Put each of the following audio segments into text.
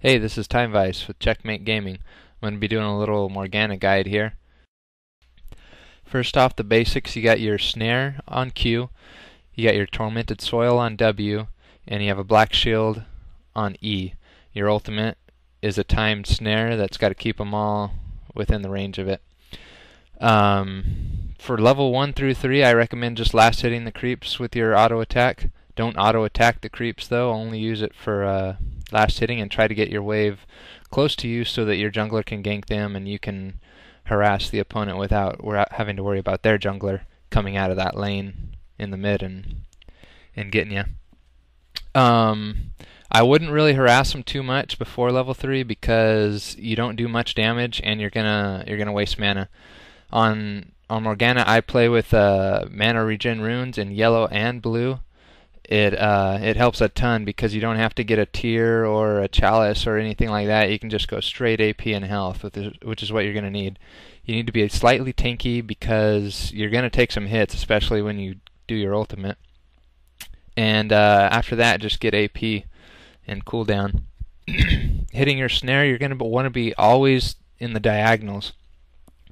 Hey, this is Time Vice with Checkmate Gaming. I'm going to be doing a little Morgana guide here. First off, the basics: you got your snare on Q, you got your Tormented Soil on W, and you have a Black Shield on E. Your ultimate is a timed snare that's got to keep them all within the range of it. For level 1 through 3, I recommend just last hitting the creeps with your auto attack. Don't auto attack the creeps though, only use it for last hitting, and try to get your wave close to you so that your jungler can gank them and you can harass the opponent without having to worry about their jungler coming out of that lane in the mid and getting you. I wouldn't really harass them too much before level 3 because you don't do much damage and you're gonna waste mana. On Morgana, I play with mana regen runes in yellow and blue. It helps a ton because you don't have to get a tier or a chalice or anything like that. You can just go straight AP and health, which is what you're going to need. You need to be slightly tanky because you're going to take some hits, especially when you do your ultimate. And after that, just get AP and cooldown. Hitting your snare, you're going to want to be always in the diagonals.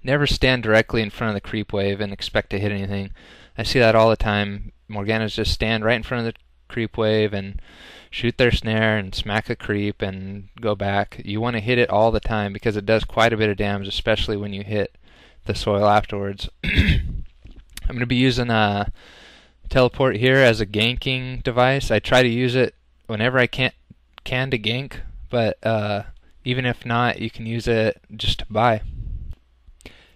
Never stand directly in front of the creep wave and expect to hit anything. I see that all the time. Morganas just stand right in front of the creep wave and shoot their snare and smack a creep and go back. You want to hit it all the time because it does quite a bit of damage, especially when you hit the soil afterwards. I'm going to be using a teleport here as a ganking device. I try to use it whenever I can to gank, but even if not, you can use it just to buy.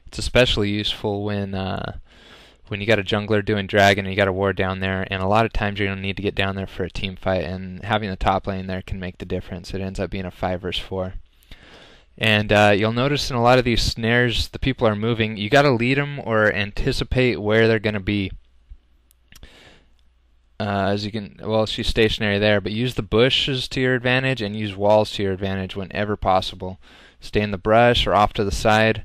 It's especially useful when you got a jungler doing dragon and you got a ward down there, and a lot of times you're going to need to get down there for a team fight, and having the top lane there can make the difference. It ends up being a 5 versus 4. And you'll notice in a lot of these snares, the people are moving. You got to lead them or anticipate where they're going to be. As you can, well, she's stationary there, but use the bushes to your advantage and use walls to your advantage whenever possible. Stay in the brush or off to the side.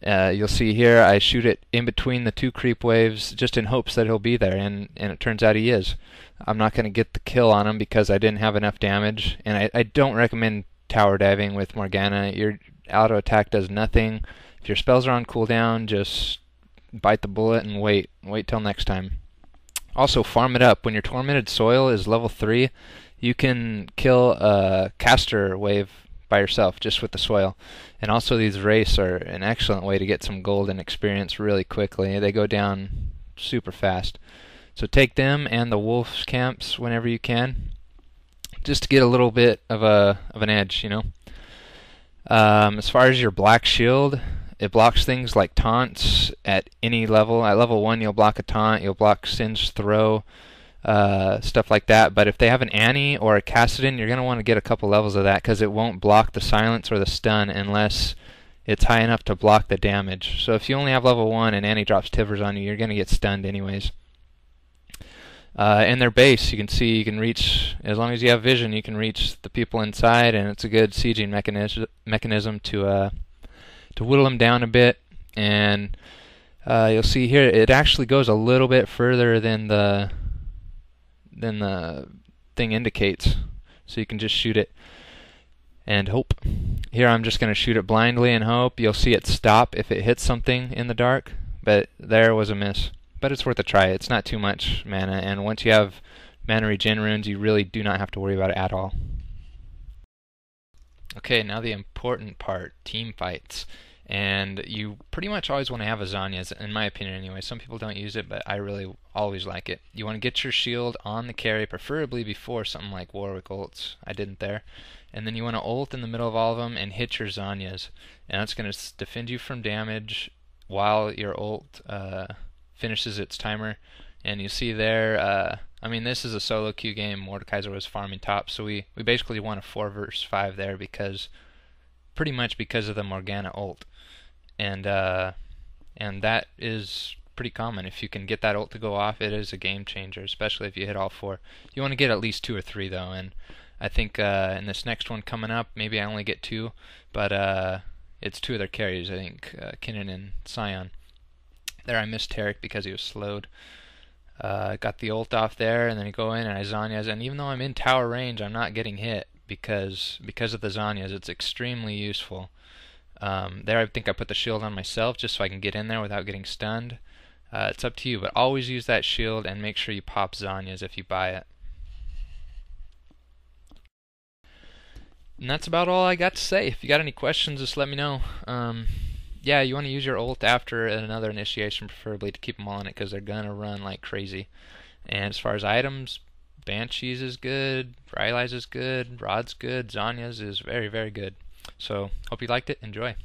You'll see here I shoot it in between the two creep waves just in hopes that he'll be there, and it turns out he is. I'm not going to get the kill on him because I didn't have enough damage, and I don't recommend tower diving with Morgana. Your auto attack does nothing. If your spells are on cooldown, just bite the bullet and wait till next time. Also, farm it up. When your Tormented Soil is level 3, you can kill a caster wave by yourself just with the soil. And also, these wraiths are an excellent way to get some gold and experience really quickly. They go down super fast. So take them and the wolf's camps whenever you can, just to get a little bit of an edge, you know. As far as your Black Shield, it blocks things like taunts at any level. At level 1, you'll block a taunt, you'll block Singe Throw, stuff like that. But if they have an Annie or a Cassidon, you're going to want to get a couple levels of that because it won't block the silence or the stun unless it's high enough to block the damage. So if you only have level 1 and Annie drops Tivers on you, you're going to get stunned anyways. In their base, you can see you can reach, as long as you have vision, you can reach the people inside, and it's a good sieging mechanism to whittle them down a bit. And you'll see here it actually goes a little bit further than the thing indicates, so you can just shoot it and hope. Here I'm just going to shoot it blindly and hope. You'll see it stop if it hits something in the dark, but there was a miss. But it's worth a try. It's not too much mana, and once you have mana regen runes, you really do not have to worry about it at all. Okay, now the important part, team fights. And you pretty much always want to have a Zhonya's, in my opinion anyway. Some people don't use it, but I really always like it. You want to get your shield on the carry, preferably before something like Warwick ults. I didn't there. And then you want to ult in the middle of all of them and hit your Zhonya's. And that's going to defend you from damage while your ult finishes its timer. And you see there, I mean, this is a solo queue game. Mordekaiser was farming top, so we basically won a 4 versus 5 there pretty much because of the Morgana ult. And that is pretty common. If you can get that ult to go off, it is a game changer, especially if you hit all 4. You want to get at least 2 or 3 though, and I think in this next one coming up, maybe I only get 2, but it's 2 of their carries, I think, Kinnan and Sion. There I missed Tarek because he was slowed. Got the ult off there, and then I go in and I Zhonya's, and even though I'm in tower range, I'm not getting hit because of the Zanyas. It's extremely useful. There I think I put the shield on myself just so I can get in there without getting stunned. It's up to you, but always use that shield and make sure you pop Zanyas if you buy it. And that's about all I got to say. If you got any questions, just let me know. Yeah, you want to use your ult after another initiation, preferably, to keep them all in it, because they're gonna run like crazy. And as far as items, Banshees is good, Rylai's is good, Rod's good, Zanya's is very, very good. So, hope you liked it. Enjoy.